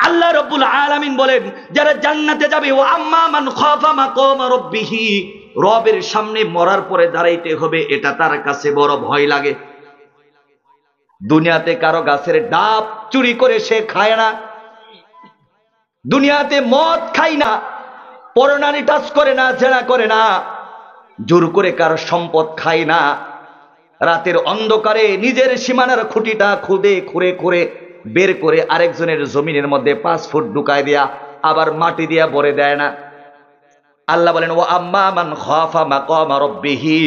আল্লাহ রাব্বুল আলামিন বলেন যারা জান্নাতে যাবে, ও আম্মা মান খাফা মাকাম রাব্বিহি, রবের সামনে মরার পরে দাঁড়াইতে হবে, এটা তার কাছে বড় ভয় লাগে। দুনিয়াতে কারো গাছের ডাব চুরি করে সে খায় না, দুনিয়াতে মদ খায় না, পরনারী টাচ করে না, জেনা করে না, জোর করে কারো সম্পদ খায় না, রাতের অন্ধকারে নিজের সীমানার খুঁটিটা খুদে খুঁড়ে খুঁড়ে বের করে আরেকজনের জমিনের মধ্যে 5 ফুট ঢুকায় দেয়া আবার মাটি দিয়া ভরে দেয় না। আল্লাহ বলেন ও আম্মা মান খাফা মাকাম রাব্বিহি,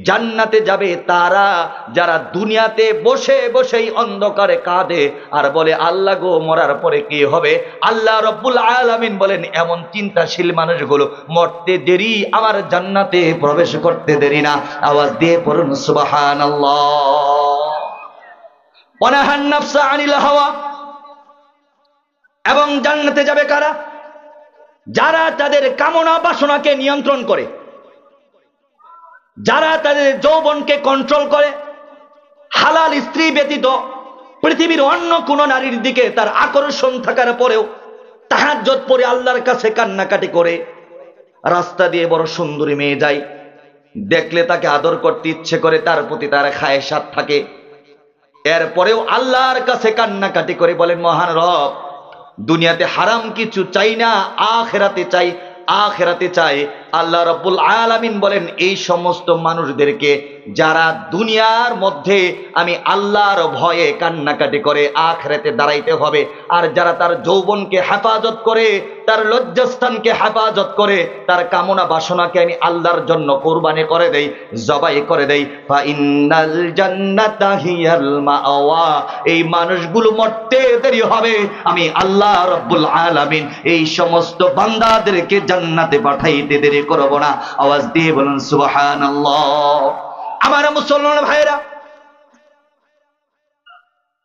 জান্নাতে যাবে তারা যারা দুনিয়াতে বসে বসেই অন্ধকারে কাঁদে আর বলে আল্লাহ গো মরার পরে কি হবে। আল্লাহ রাব্বুল আলামিন বলেন এমন চিন্তাশীল মানুষগুলো মরতে দেরি, আমার জান্নাতে প্রবেশ করতে দেরি না। আওয়াজ দিয়ে পড়ুন সুবহানাল্লাহ। ওয়ানাহান নাফসা আনিল হাওয়া, এবং জান্নাতে যাবে কারা? যারা তাদের কামনা বাসনাকে নিয়ন্ত্রণ করে, যারা তাদের যৌবনকে কন্ট্রোল করে, হালাল স্ত্রী ব্যতীত পৃথিবীর অন্য কোন নারীর দিকে তার আকর্ষণ থাকার পরেও তাহাজ্জুদ পড়ে আল্লাহর কাছে কান্নাকাটি করে, রাস্তা দিয়ে বড় সুন্দরী মেয়ে যায়, দেখলে তাকে আদর করতে ইচ্ছে করে, তার প্রতি তার খায়েশাত থাকে, এরপরেও আল্লাহর কাছে কান্নাকাটি করে বলেন মহান রব দুনিয়াতে হারাম কিছু চাই না, আখিরাতে চাই, আখিরাতে চাই। আল্লাহ রাব্বুল আলামিন বলেন এই সমস্ত মানুষদেরকে যারা দুনিয়ার মধ্যে আমি আল্লাহর ভয়ে কান্নাকাটি করে আখিরাতে দাঁড়াইতে হবে, আর যারা তার যৌবনকে হেফাজত করে, তার লজ্জাস্থানকে হেফাজত করে, তার কামনা বাসনাকে আমি আল্লাহর জন্য কুরবানি করে দেই, জবাই করে দেই, ফা ইন্নাল জান্নাতা হিয়াল মাওয়া, এই মানুষগুলো মরতে দেরি হবে, আমি আল্লাহ রাব্বুল আলামিন এই সমস্ত বান্দাদেরকে জান্নাতে পাঠাইতে দেরি করব না। আওয়াজ দিয়ে বলুন সুবহানাল্লাহ। আমার মুসলমান ভাইরা,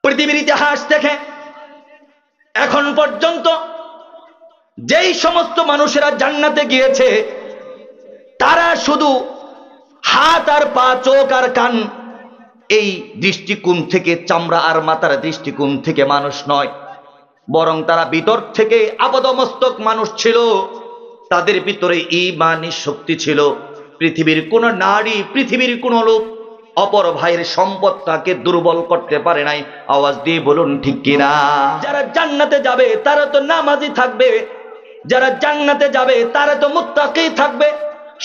পৃথিবীর ইতিহাস থেকে এখন পর্যন্ত যেই সমস্ত মানুষেরা জান্নাতে গিয়েছে তারা শুধু হাত আর পা, চোখ আর কান, এই দৃষ্টিকোণ থেকে, চামড়া আর মাথার দৃষ্টিকোণ থেকে মানুষ নয়, বরং তারা ভিতর থেকে আপাদমস্তক মানুষ ছিল, তাদের ভিতরে ঈমানী শক্তি ছিল। পৃথিবীর কোন নারী, পৃথিবীর কোন লোক অপর ভাইয়ের সম্পদটাকে দুর্বল করতে পারে নাই। আওয়াজ দিয়ে বলুন ঠিক কিনা? যারা জান্নাতে যাবে তারা তো নামাজি থাকবে, যারা জান্নাতে যাবে তারা তো মুত্তাকি থাকবে।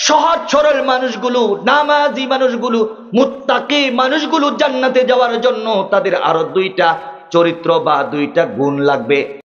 সহজ সরল মানুষগুলো, নামাজি মানুষগুলো, মুত্তাকি মানুষগুলো জান্নাতে যাওয়ার জন্য তাদের আরো 2টা চরিত্র বা 2টা গুণ লাগবে।